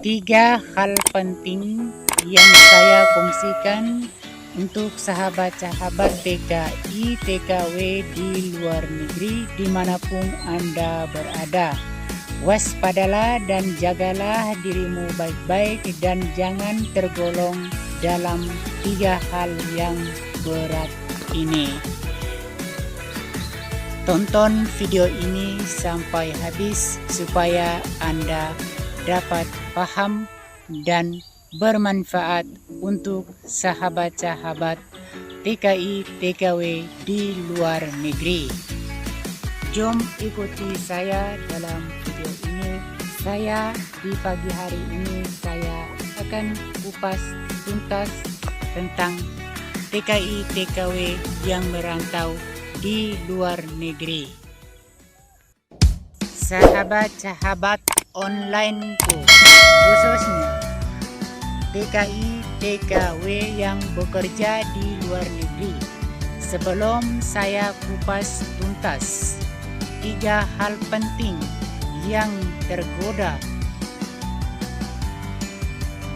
Tiga hal penting yang saya kongsikan untuk sahabat-sahabat TKI TKW di luar negeri dimanapun Anda berada. Waspadalah dan jagalah dirimu baik-baik dan jangan tergolong dalam tiga hal yang berat ini. Tonton video ini sampai habis supaya Anda dapat paham dan bermanfaat untuk sahabat-sahabat TKI TKW di luar negeri. Jom ikuti saya dalam video ini. Di pagi hari ini saya akan kupas tuntas tentang TKI TKW yang merantau di luar negeri. Sahabat-sahabat onlineku, khususnya TKI TKW yang bekerja di luar negeri. Sebelum saya kupas tuntas tiga hal penting yang tergoda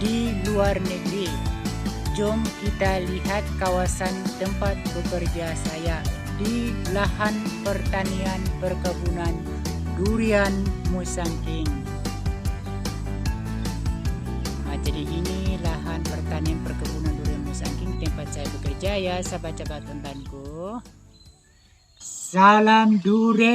di luar negeri, jom kita lihat kawasan tempat bekerja saya di lahan pertanian perkebunan durian Musangking. Jadi ini lahan pertanian perkebunan durian Musangking tempat saya bekerja ya sahabat-sahabat onlineku. Salam duren.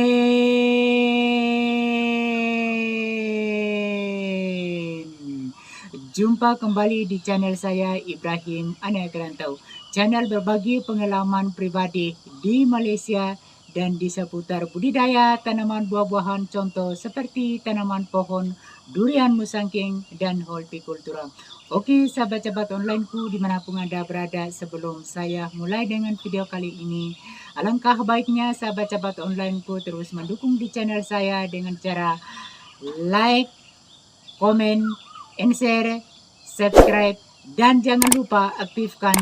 Jumpa kembali di channel saya Ibrahim Anak Rantau. Channel berbagi pengalaman pribadi di Malaysia dan di seputar budidaya tanaman buah-buahan contoh seperti tanaman pohon durian Musangking dan hortikultura. Oke sahabat-sahabat onlineku dimanapun Anda berada, sebelum saya mulai dengan video kali ini, alangkah baiknya sahabat-sahabat onlineku terus mendukung di channel saya dengan cara like, komen, and share, subscribe, dan jangan lupa aktifkan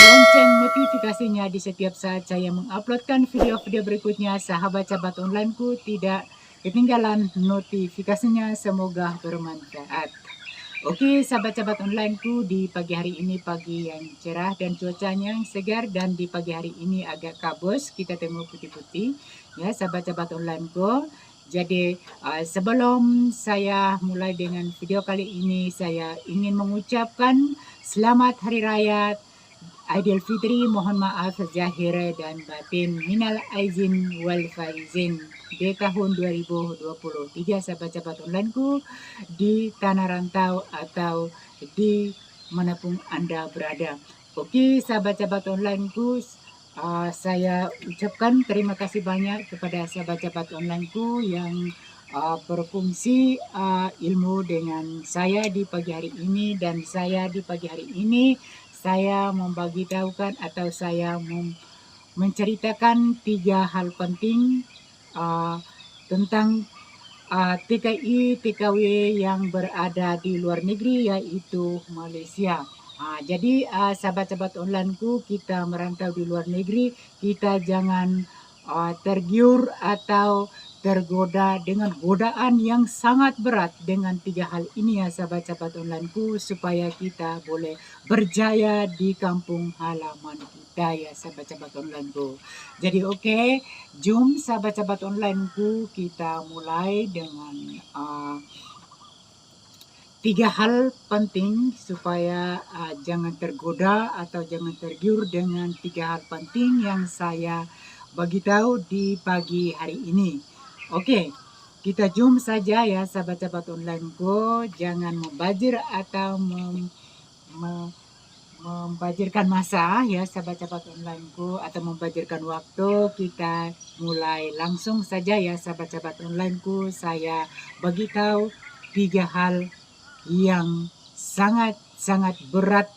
lonceng notifikasinya di setiap saat saya menguploadkan video-video berikutnya. Sahabat-sahabat onlineku tidak ketinggalan notifikasinya, semoga bermanfaat. Oke sahabat-sahabat onlineku, di pagi hari ini pagi yang cerah dan cuacanya yang segar, dan di pagi hari ini agak kabus, kita temu putih-putih ya sahabat-sahabat onlineku. Jadi sebelum saya mulai dengan video kali ini, saya ingin mengucapkan selamat Hari Raya Aidilfitri, mohon maaf zahir dan batin, minal aizin wal faizin di tahun 2023 sahabat-sahabat onlineku di tanah rantau atau di manapun Anda berada. Oke sahabat-sahabat onlineku, saya ucapkan terima kasih banyak kepada sahabat-sahabat onlineku yang berfungsi ilmu dengan saya di pagi hari ini, dan saya di pagi hari ini saya membagi tahukan atau saya menceritakan tiga hal penting tentang TKI TKW yang berada di luar negeri, yaitu Malaysia. Jadi sahabat-sahabat onlineku, kita merantau di luar negeri, kita jangan tergiur atau tergoda dengan godaan yang sangat berat dengan tiga hal ini ya sahabat-sahabat onlineku, supaya kita boleh berjaya di kampung halaman kita ya sahabat-sahabat onlineku. Jadi oke, jom sahabat-sahabat onlineku, kita mulai dengan tiga hal penting supaya jangan tergoda atau jangan tergiur dengan tiga hal penting yang saya bagi tahu di pagi hari ini. Oke, kita jom saja ya sahabat-sahabat onlineku, jangan membazir atau membazirkan masa ya sahabat-sahabat onlineku, atau membazirkan waktu. Kita mulai langsung saja ya sahabat-sahabat onlineku, saya bagi tahu tiga hal yang sangat-sangat berat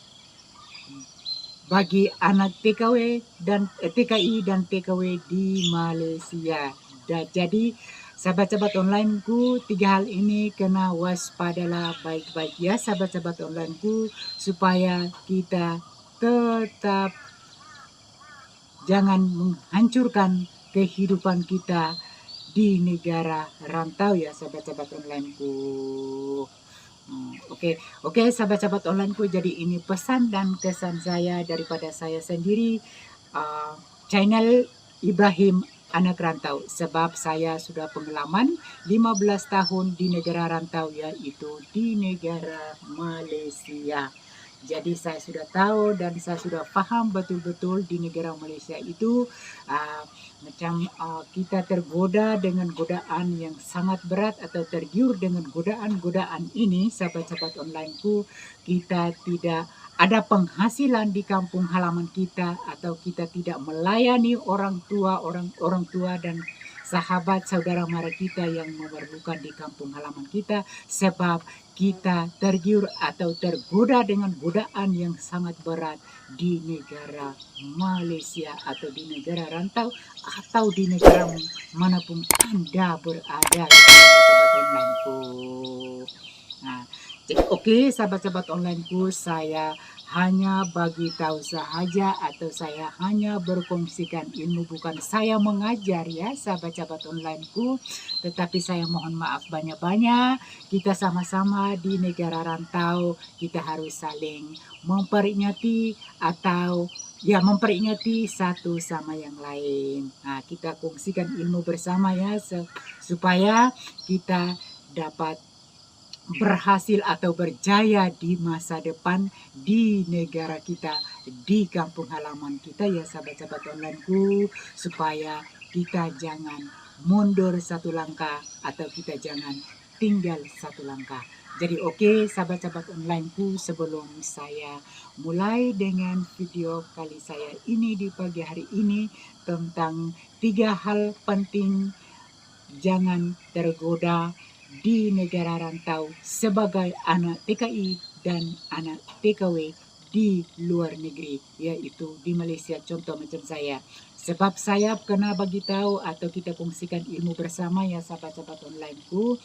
bagi anak TKW dan TKI dan TKW di Malaysia. Jadi sahabat-sahabat onlineku, tiga hal ini kena waspadalah baik-baik ya sahabat-sahabat onlineku, supaya kita tetap jangan menghancurkan kehidupan kita di negara rantau ya sahabat-sahabat onlineku. Oke, sahabat-sahabat onlineku, jadi ini pesan dan kesan saya daripada saya sendiri, channel Ibrahim Anak Rantau, sebab saya sudah pengalaman 15 tahun di negara rantau, yaitu di negara Malaysia. Jadi saya sudah tahu dan saya sudah paham betul-betul di negara Malaysia itu kita tergoda dengan godaan yang sangat berat atau tergiur dengan godaan-godaan ini, sahabat-sahabat onlineku. Kita tidak ada penghasilan di kampung halaman kita, atau kita tidak melayani orang tua dan sahabat saudara mara kita yang memerlukan di kampung halaman kita, sebab kita tergiur atau tergoda dengan godaan yang sangat berat di negara Malaysia atau di negara rantau atau di negara manapun Anda berada, sahabat-sahabat onlineku. Nah, jadi sahabat-sahabat onlineku, saya hanya bagi tahu sahaja atau saya hanya berkongsikan ilmu, bukan saya mengajar ya sahabat-sahabat onlineku, tetapi saya mohon maaf banyak-banyak. Kita sama-sama di negara rantau, kita harus saling memperingati atau memperingati satu sama yang lain. Nah, kita kongsikan ilmu bersama ya, supaya kita dapat berhasil atau berjaya di masa depan di negara kita, di kampung halaman kita ya sahabat-sahabat onlineku, supaya kita jangan mundur satu langkah atau kita jangan tinggal satu langkah. Jadi sahabat-sahabat onlineku, sebelum saya mulai dengan video kali saya ini di pagi hari ini tentang 3 hal penting jangan tergoda di negara rantau sebagai anak TKI dan anak TKW di luar negeri, yaitu di Malaysia, contoh macam saya. Sebab saya kena bagi tahu atau kita kongsikan ilmu bersama ya sahabat-sahabat onlineku,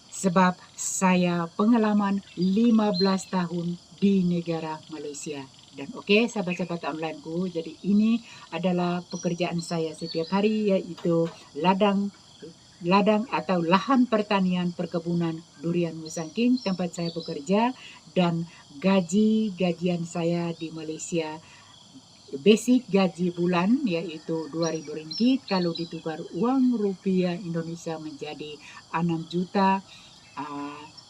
sebab saya pengalaman 15 tahun di negara Malaysia. Dan sahabat-sahabat onlineku, jadi ini adalah pekerjaan saya setiap hari, yaitu ladang atau lahan pertanian perkebunan durian Musangking tempat saya bekerja, dan gajian saya di Malaysia basic gaji bulan yaitu 2.000 ringgit, kalau ditukar uang rupiah Indonesia menjadi 6 juta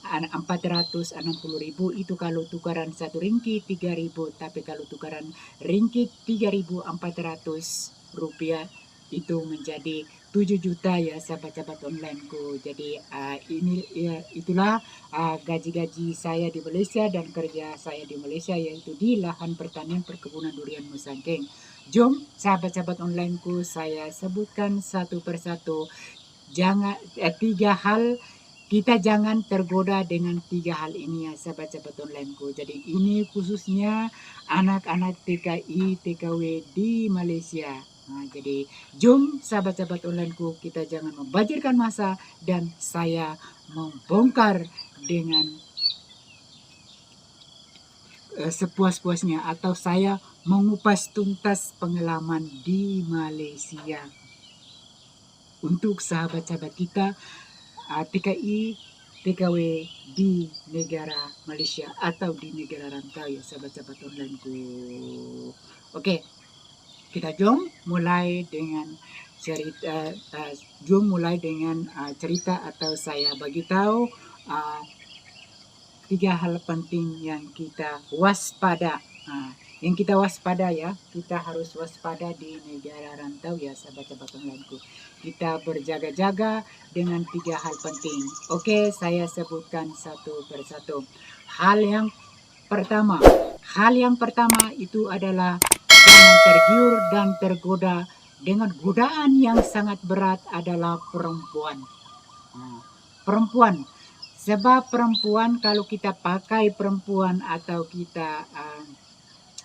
460.000, itu kalau tukaran 1 ringgit 3.000, tapi kalau tukaran ringgit 3.400 rupiah itu menjadi 7 juta ya sahabat-sahabat onlineku. Jadi itulah gaji saya di Malaysia dan kerja saya di Malaysia, yaitu di lahan pertanian perkebunan durian Musangking. Jom sahabat-sahabat onlineku, saya sebutkan satu persatu. Jangan 3 hal, kita jangan tergoda dengan 3 hal ini ya sahabat-sahabat onlineku. Jadi ini khususnya anak-anak TKI TKW di Malaysia. Nah, jadi jom sahabat-sahabat onlineku, kita jangan membajirkan masa, dan saya membongkar dengan sepuas-puasnya, atau saya mengupas tuntas pengalaman di Malaysia untuk sahabat-sahabat kita TKI TKW di negara Malaysia atau di negara rantau ya sahabat-sahabat onlineku. Kita jom mulai dengan cerita atau saya bagi tahu 3 hal penting yang kita waspada. Yang kita waspada ya, kita harus waspada di negara rantau ya sahabat-sahabat onlineku. Kita berjaga-jaga dengan 3 hal penting. Saya sebutkan satu persatu. Hal yang pertama itu adalah jangan tergiur dan tergoda dengan godaan yang sangat berat adalah perempuan. Sebab perempuan, kalau kita pakai perempuan atau kita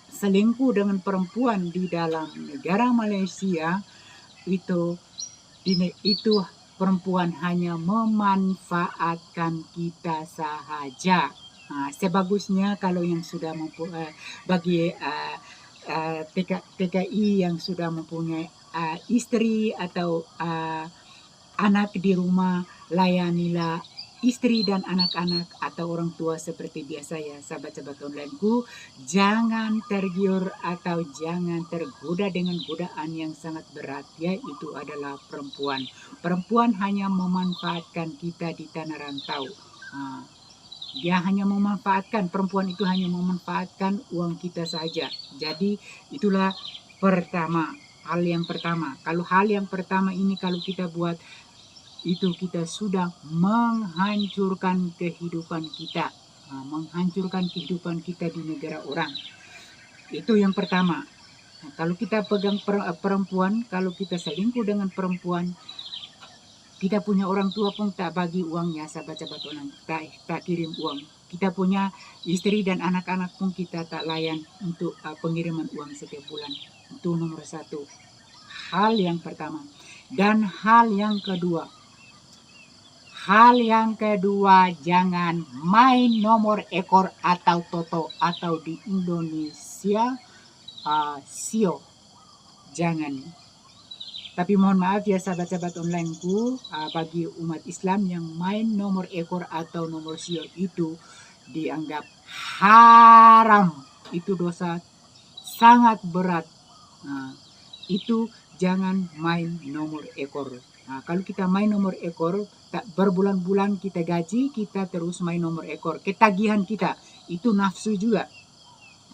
selingkuh dengan perempuan di dalam negara Malaysia, itu perempuan hanya memanfaatkan kita sahaja. Sebagusnya kalau yang sudah bagi TKI yang sudah mempunyai istri atau anak di rumah, layanilah istri dan anak-anak atau orang tua seperti biasa ya sahabat-sahabat onlineku, jangan tergiur atau jangan tergoda dengan godaan yang sangat berat, yaitu adalah perempuan. Perempuan hanya memanfaatkan kita di tanah rantau. Ah, Dia hanya memanfaatkan, perempuan itu hanya memanfaatkan uang kita saja. Jadi itulah pertama, hal yang pertama. Kalau hal yang pertama ini kalau kita buat, itu kita sudah menghancurkan kehidupan kita. Menghancurkan kehidupan kita di negara orang. Itu yang pertama. Nah, kalau kita pegang perempuan, kalau kita selingkuh dengan perempuan, kita punya orang tua pun tak bagi uangnya, sahabat-sahabat orang, tak kirim uang. Kita punya istri dan anak-anak pun kita tak layan untuk pengiriman uang setiap bulan. Itu nomor satu. Hal yang pertama. Dan hal yang kedua, jangan main nomor ekor atau toto atau di Indonesia sio. Jangan. Tapi mohon maaf ya sahabat-sahabat onlineku, bagi umat Islam yang main nomor ekor atau nomor sio itu dianggap haram. Itu dosa sangat berat. Nah, itu jangan main nomor ekor. Nah, kalau kita main nomor ekor, tak berbulan-bulan kita gaji, kita terus main nomor ekor. Ketagihan kita, itu nafsu juga.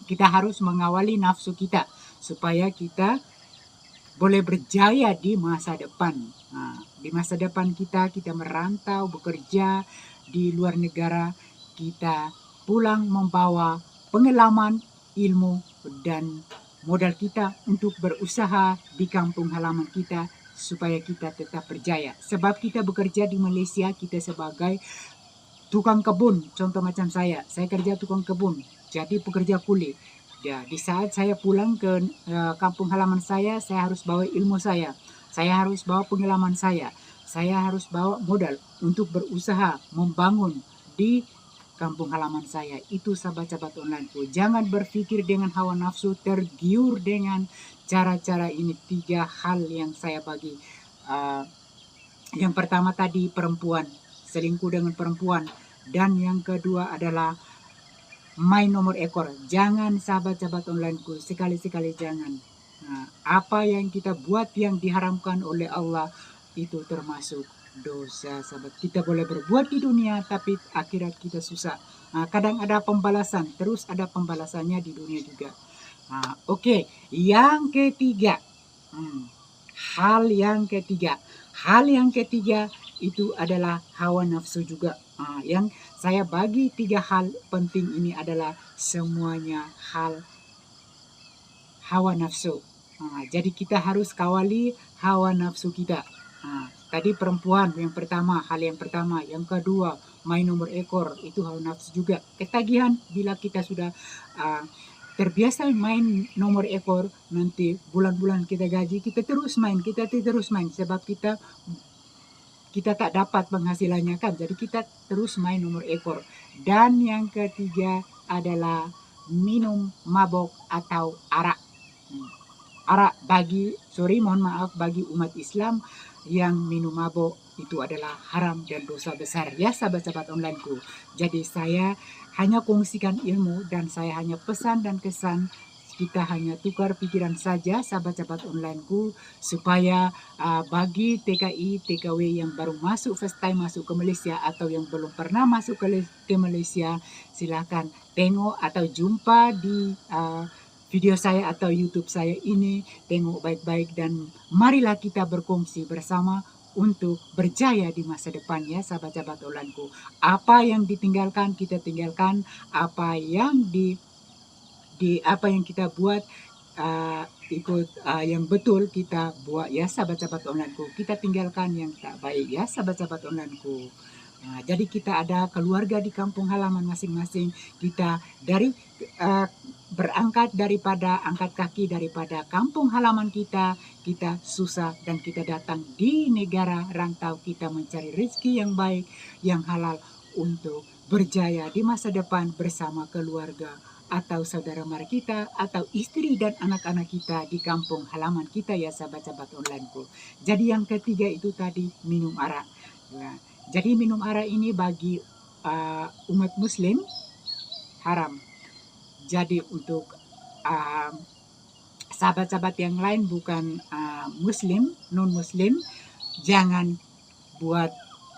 Kita harus mengawali nafsu kita supaya kita boleh berjaya di masa depan. Nah, di masa depan kita merantau, bekerja di luar negara, kita pulang membawa pengalaman, ilmu, dan modal kita untuk berusaha di kampung halaman kita supaya kita tetap berjaya. Sebab kita bekerja di Malaysia, kita sebagai tukang kebun, contoh macam saya kerja tukang kebun, jadi pekerja kuli. Ya, di saat saya pulang ke kampung halaman saya harus bawa ilmu saya harus bawa pengalaman saya harus bawa modal untuk berusaha membangun di kampung halaman saya. Itu sahabat-sahabat onlineku, jangan berpikir dengan hawa nafsu, tergiur dengan cara-cara ini. 3 hal yang saya bagi. Yang pertama tadi perempuan, selingkuh dengan perempuan, dan yang kedua adalah main nomor ekor. Jangan sahabat-sahabat onlineku, sekali-sekali jangan. Nah, apa yang kita buat yang diharamkan oleh Allah itu termasuk dosa, sahabat. Kita boleh berbuat di dunia, tapi akhirat kita susah. Nah, kadang ada pembalasan, terus ada pembalasannya di dunia juga. Nah, Oke. Yang ketiga, hal yang ketiga itu adalah hawa nafsu juga. Yang saya bagi 3 hal penting ini adalah semuanya hal hawa nafsu. Jadi kita harus kawali hawa nafsu kita. Tadi perempuan yang pertama, hal yang pertama. Yang kedua, main nomor ekor, itu hawa nafsu juga. Ketagihan, bila kita sudah terbiasa main nomor ekor, nanti bulan-bulan kita gaji, kita terus main, sebab kita tak dapat penghasilannya kan, jadi kita terus main nomor ekor. Dan yang ketiga adalah minum mabok atau arak. Arak mohon maaf, bagi umat Islam yang minum mabok itu adalah haram dan dosa besar ya sahabat-sahabat onlineku. Jadi saya hanya kongsikan ilmu dan saya hanya pesan dan kesan. Kita hanya tukar pikiran saja sahabat-sahabat onlineku, supaya bagi TKI, TKW yang baru masuk, first time masuk ke Malaysia atau yang belum pernah masuk ke Malaysia, silakan tengok atau jumpa di video saya atau YouTube saya ini, tengok baik-baik dan marilah kita berkongsi bersama untuk berjaya di masa depan ya sahabat-sahabat onlineku. Apa yang ditinggalkan kita tinggalkan, apa yang apa yang kita buat ikut yang betul kita buat ya sahabat-sahabat onlineku. Kita tinggalkan yang tak baik ya sahabat-sahabat onlineku. Jadi kita ada keluarga di kampung halaman masing-masing. Kita berangkat daripada angkat kaki daripada kampung halaman kita susah dan kita datang di negara rantau, kita mencari rezeki yang baik, yang halal untuk berjaya di masa depan bersama keluarga atau saudara mara kita atau istri dan anak-anak kita di kampung halaman kita ya sahabat-sahabat onlineku. Jadi yang ketiga itu tadi minum arak. Ya. Jadi minum arak ini bagi umat muslim haram. Jadi untuk sahabat-sahabat yang lain bukan muslim, non muslim, jangan buat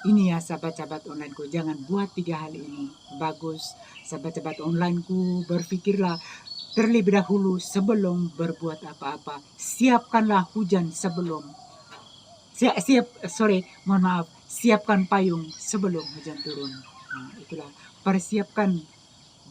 ini ya sahabat-sahabat onlineku, jangan buat 3 hal ini. Bagus sahabat-sahabat onlineku, berpikirlah terlebih dahulu sebelum berbuat apa-apa. Siapkanlah hujan sebelum siapkan payung sebelum hujan turun. Nah, itulah, persiapkan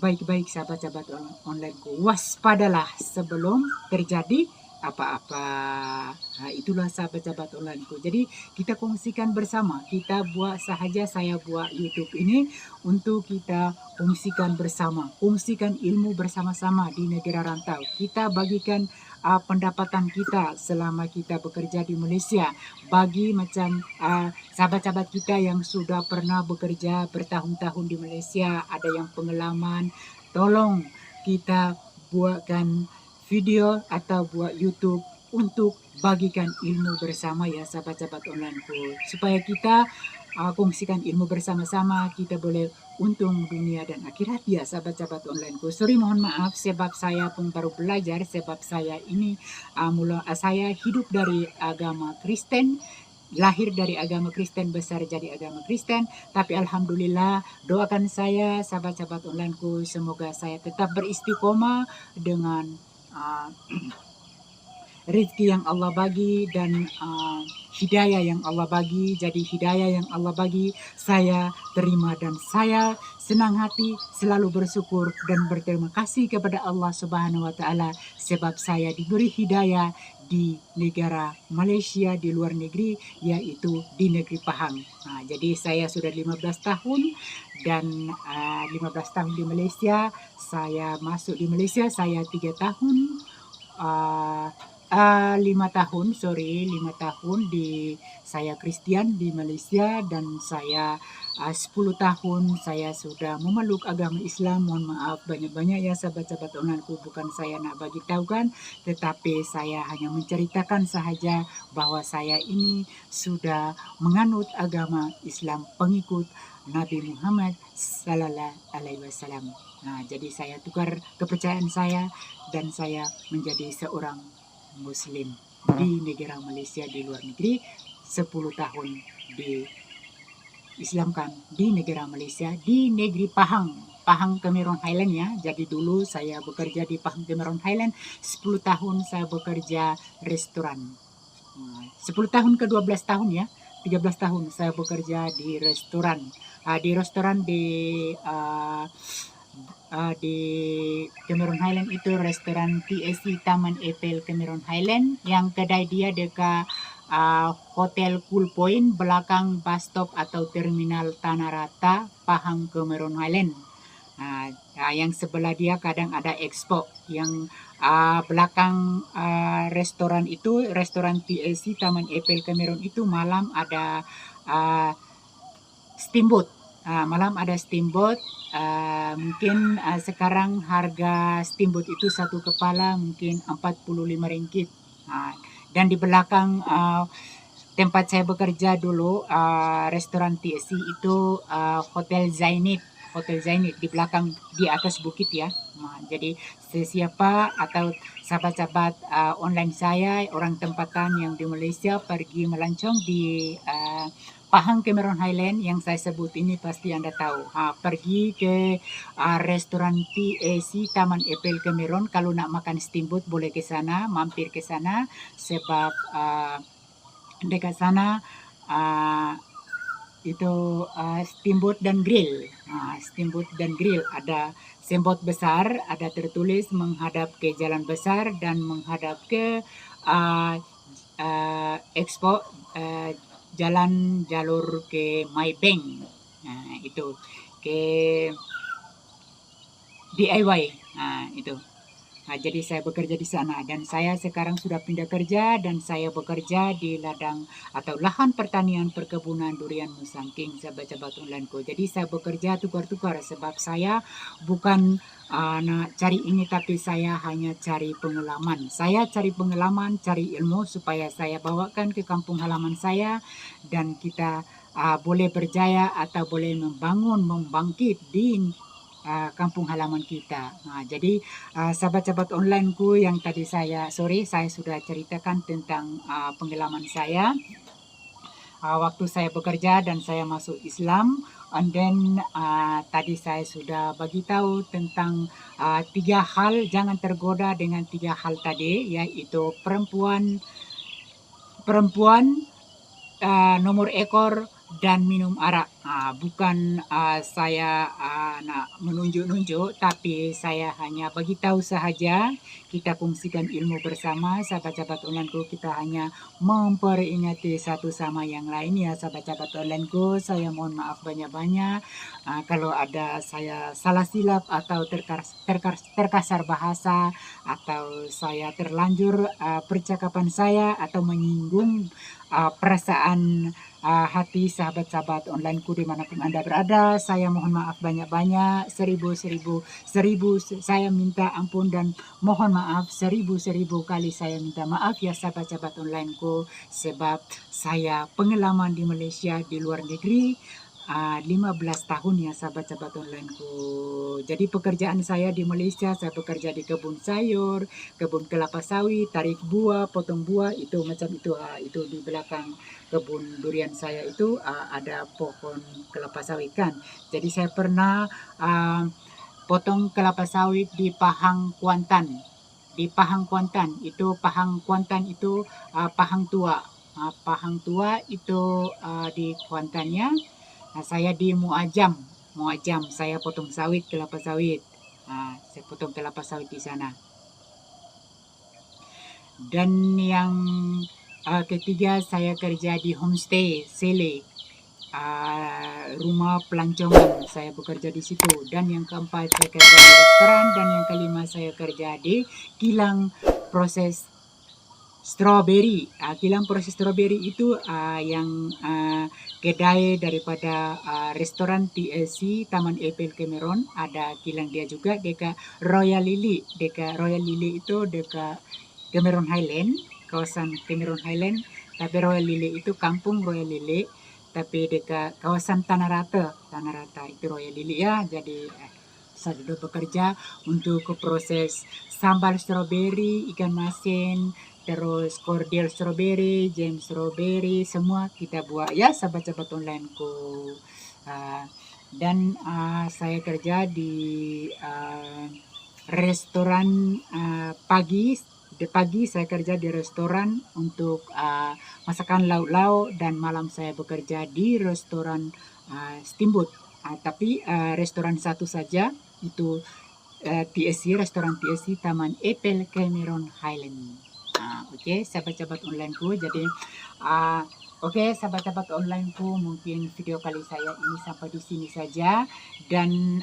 baik-baik sahabat-sahabat onlineku. Waspadalah sebelum terjadi apa-apa. Nah, itulah sahabat-sahabat onlineku. Jadi kita kongsikan bersama. Kita buat sahaja, saya buat YouTube ini untuk kita kongsikan bersama. Kongsikan ilmu bersama-sama di negara rantau. Kita bagikan pendapatan kita selama kita bekerja di Malaysia. Bagi macam sahabat-sahabat kita yang sudah pernah bekerja bertahun-tahun di Malaysia, ada yang pengalaman, tolong kita buatkan video atau buat YouTube untuk bagikan ilmu bersama ya sahabat-sahabat onlineku, supaya kita kongsikan ilmu bersama-sama, kita boleh untung dunia dan akhirat ya sahabat-sahabat onlineku. Sorry, mohon maaf sebab saya pun baru belajar, sebab saya ini saya hidup dari agama Kristen, lahir dari agama Kristen, besar jadi agama Kristen. Tapi alhamdulillah, doakan saya sahabat-sahabat onlineku, semoga saya tetap beristiqomah dengan rezeki yang Allah bagi dan hidayah yang Allah bagi. Jadi hidayah yang Allah bagi saya terima dan saya senang hati, selalu bersyukur dan berterima kasih kepada Allah Subhanahu wa taala sebab saya diberi hidayah di negara Malaysia, di luar negeri, yaitu di negeri Pahang. Nah, jadi saya sudah 15 tahun dan 15 tahun di Malaysia. Saya masuk di Malaysia saya 3 tahun, 5 tahun di saya Kristen di Malaysia, dan saya 10 tahun saya sudah memeluk agama Islam. Mohon maaf banyak-banyak ya sahabat-sahabat onlineku, bukan saya nak bagi tahu kan, tetapi saya hanya menceritakan sahaja bahwa saya ini sudah menganut agama Islam, pengikut Nabi Muhammad Sallallahu Alaihi Wasallam. Nah, jadi saya tukar kepercayaan saya dan saya menjadi seorang Muslim di negara Malaysia, di luar negeri. 10 tahun diislamkan di negara Malaysia, di negeri Pahang Cameron Highland ya. Jadi dulu saya bekerja di Pahang Cameron Highland. 10 tahun saya bekerja restoran. 10 tahun ke 12 tahun ya, 13 tahun saya bekerja di restoran. Di Cameron Highland itu restoran TSC Taman Eiffel Cameron Highland, yang kedai dia dekat Hotel Cool Point, belakang bus stop atau terminal Tanah Rata, Pahang Cameron Highland. Yang sebelah dia kadang ada expo. Yang belakang restoran itu, restoran TSC Taman Eiffel Cameron itu, malam ada steamboat. Malam ada steamboat. Mungkin sekarang harga steamboat itu satu kepala mungkin RM45. Dan di belakang tempat saya bekerja dulu, restoran TSC itu Hotel Zainid di belakang, di atas bukit ya. Jadi sesiapa atau sahabat-sahabat online saya, orang tempatan yang di Malaysia pergi melancong di Pahang Cameron Highland yang saya sebut ini, pasti Anda tahu. Pergi ke restoran TAC Taman Eiffel Cameron. Kalau nak makan steamboat boleh ke sana, mampir ke sana, sebab dekat sana itu steamboat dan grill. Steamboat dan grill, ada steamboat besar, ada tertulis menghadap ke jalan besar dan menghadap ke expo, jalan jalur ke Maybank. Itu ke DIY. Itu. Jadi saya bekerja di sana, dan saya sekarang sudah pindah kerja dan saya bekerja di ladang atau lahan pertanian perkebunan durian Musangking, sahabat-sahabat onlineku. Jadi saya bekerja tukar-tukar sebab saya bukan nak cari ini, tapi saya hanya cari pengalaman. Saya cari pengalaman, cari ilmu supaya saya bawakan ke kampung halaman saya, dan kita boleh berjaya atau boleh membangkit di kampung halaman kita. Jadi sahabat-sahabat onlineku yang tadi saya sudah ceritakan tentang pengalaman saya waktu saya bekerja dan saya masuk Islam. And then tadi saya sudah bagi tahu tentang 3 hal, jangan tergoda dengan 3 hal tadi, yaitu perempuan nomor ekor dan minum arak. Bukan saya nak menunjuk-nunjuk, tapi saya hanya bagi tahu sahaja. Kita kongsikan ilmu bersama, sahabat-sahabat onlineku. Kita hanya memperingati satu sama yang lain ya, sahabat-sahabat onlineku. Saya mohon maaf banyak-banyak kalau ada saya salah silap atau terkasar bahasa, atau saya terlanjur percakapan saya atau menyinggung perasaan hati sahabat-sahabat onlineku dimanapun Anda berada. Saya mohon maaf banyak-banyak, seribu saya minta ampun dan mohon maaf seribu kali saya minta maaf ya sahabat-sahabat onlineku, sebab saya pengalaman di Malaysia, di luar negeri 15 tahun ya sahabat-sahabat onlineku. Jadi pekerjaan saya di Malaysia, saya bekerja di kebun sayur, kebun kelapa sawit, tarik buah, potong buah, itu macam itu. Itu di belakang kebun durian saya itu ada pohon kelapa sawit kan. Jadi saya pernah potong kelapa sawit di Pahang Kuantan. Di Pahang Kuantan itu Pahang Tua. Pahang Tua itu di Kuantannya. Saya di Muajam saya potong kelapa sawit. Saya potong kelapa sawit di sana. Dan yang ketiga, saya kerja di homestay Sele, rumah pelancongan, saya bekerja di situ. Dan yang keempat, saya kerja di restoran. Dan yang kelima, saya kerja di kilang proses strawberry. Kilang proses strawberry itu yang kedai daripada restoran TLC Taman Apple Cameron. Ada kilang dia juga dekat Royal Lily. Royal Lily itu dekat Cameron Highland, kawasan Cameron Highland. Tapi Royal Lily itu kampung Royal Lily, tapi dekat kawasan Tanah Rata itu Royal Lily ya. Jadi saya sudah bekerja untuk proses sambal strawberry, ikan masin, terus cordial strawberry, jam strawberry, semua kita buat ya sahabat-sahabat onlineku. Dan saya kerja di restoran pagi saya kerja di restoran untuk masakan lauk-lauk, dan malam saya bekerja di restoran steamboat. Tapi restoran satu saja, itu TSC, restoran TSC Taman Apple Cameron Highland. Oke, sahabat-sahabat onlineku. Jadi oke, sahabat-sahabat onlineku, mungkin video kali saya ini sampai di sini saja. Dan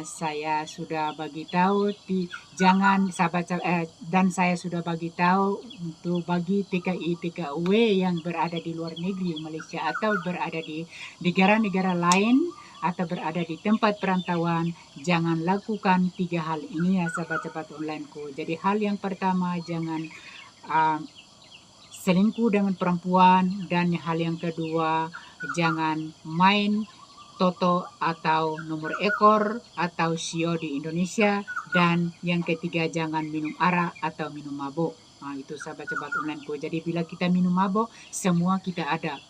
saya sudah bagi tahu dan saya sudah bagi tahu untuk bagi TKI TKW yang berada di luar negeri Malaysia atau berada di negara-negara lain atau berada di tempat perantauan, jangan lakukan 3 hal ini ya sahabat-sahabat onlineku. Jadi hal yang pertama, jangan selingkuh dengan perempuan, dan hal yang kedua, jangan main toto atau nomor ekor atau sio di Indonesia, dan yang ketiga, jangan minum arak atau minum mabuk. Itu sahabat-sahabat onlineku. Jadi bila kita minum mabuk, semua kita ada.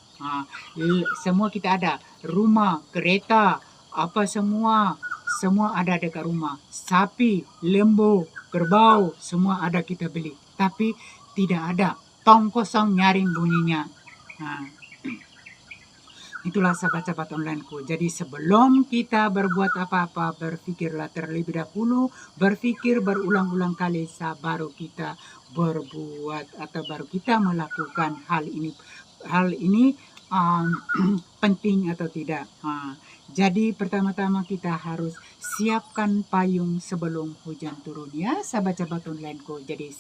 Semua kita ada, rumah, kereta, apa semua ada dekat rumah. Sapi, lembu, kerbau, semua ada kita beli. Tapi tidak ada tong kosong nyaring bunyinya. Itulah sahabat-sahabat onlineku. Jadi sebelum kita berbuat apa-apa, berpikirlah terlebih dahulu, berpikir berulang-ulang kali baru kita berbuat atau baru kita melakukan hal ini penting atau tidak. Jadi pertama-tama kita harus siapkan payung sebelum hujan turun ya sahabat-sahabat onlineku. Jadi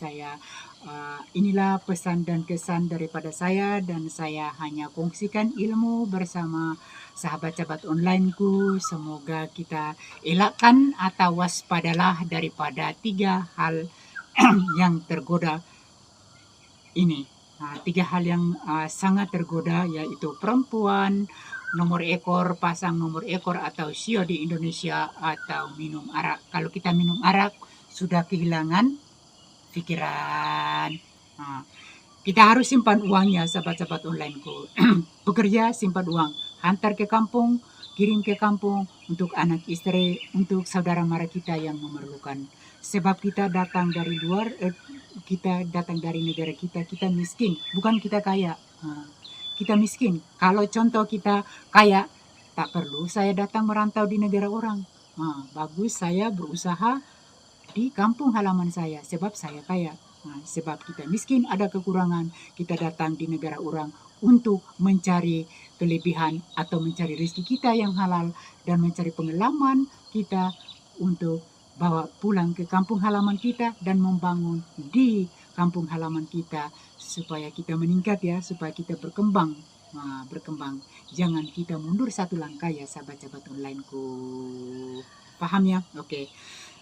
inilah pesan dan kesan daripada saya, dan saya hanya kongsikan ilmu bersama sahabat-sahabat onlineku. Semoga kita elakkan atau waspadalah daripada 3 hal yang tergoda ini. Tiga hal yang sangat tergoda, yaitu perempuan, nomor ekor, pasang nomor ekor atau sio di Indonesia, atau minum arak. Kalau kita minum arak, sudah kehilangan pikiran. Nah, kita harus simpan uangnya, sahabat-sahabat onlineku. Bekerja, simpan uang. Hantar ke kampung, kirim ke kampung untuk anak istri, untuk saudara mara kita yang memerlukan. Sebab kita datang dari luar, kita datang dari negara kita miskin, bukan kita kaya. Kita miskin. Kalau contoh kita kaya, tak perlu saya datang merantau di negara orang. Bagus saya berusaha di kampung halaman saya, sebab saya kaya. Sebab kita miskin, ada kekurangan, kita datang di negara orang untuk mencari kelebihan atau mencari rezeki kita yang halal dan mencari pengalaman kita untuk bawa pulang ke kampung halaman kita dan membangun di kampung halaman kita supaya kita meningkat ya, supaya kita berkembang. Berkembang. Jangan kita mundur satu langkah ya, sahabat-sahabat onlineku. Paham ya?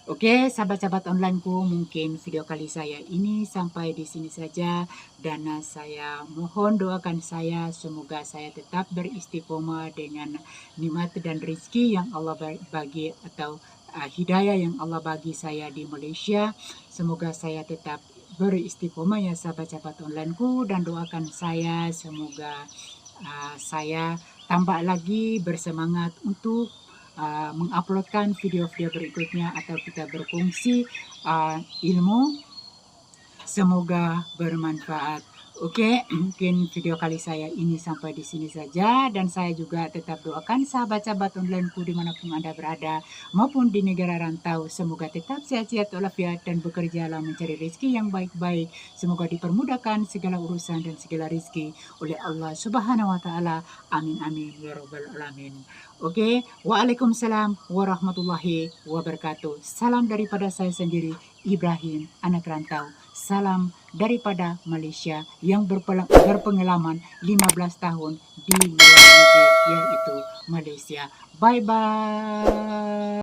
Oke, sahabat-sahabat onlineku, mungkin video kali saya ini sampai di sini saja, dan saya mohon doakan saya, semoga saya tetap beristiqomah dengan nikmat dan rezeki yang Allah bagi, atau hidayah yang Allah bagi saya di Malaysia. Semoga saya tetap beristiqomah ya, sahabat-sahabat onlineku, dan doakan saya semoga saya tambah lagi bersemangat untuk menguploadkan video-video berikutnya, atau kita berfungsi ilmu. Semoga bermanfaat. Oke, mungkin video kali saya ini sampai di sini saja, dan saya juga tetap doakan sahabat-sahabat onlineku dimanapun Anda berada maupun di negara rantau, semoga tetap sehat-sehat walafiat dan bekerjalah mencari rezeki yang baik-baik. Semoga dipermudahkan segala urusan dan segala rezeki oleh Allah Subhanahu wa taala. Amin amin ya rabbal alamin. Oke, waalaikumsalam warahmatullahi wabarakatuh. Salam daripada saya sendiri, Ibrahim, anak rantau. Salam daripada Malaysia yang berpengalaman 15 tahun di luar negeri, yaitu Malaysia. Bye-bye.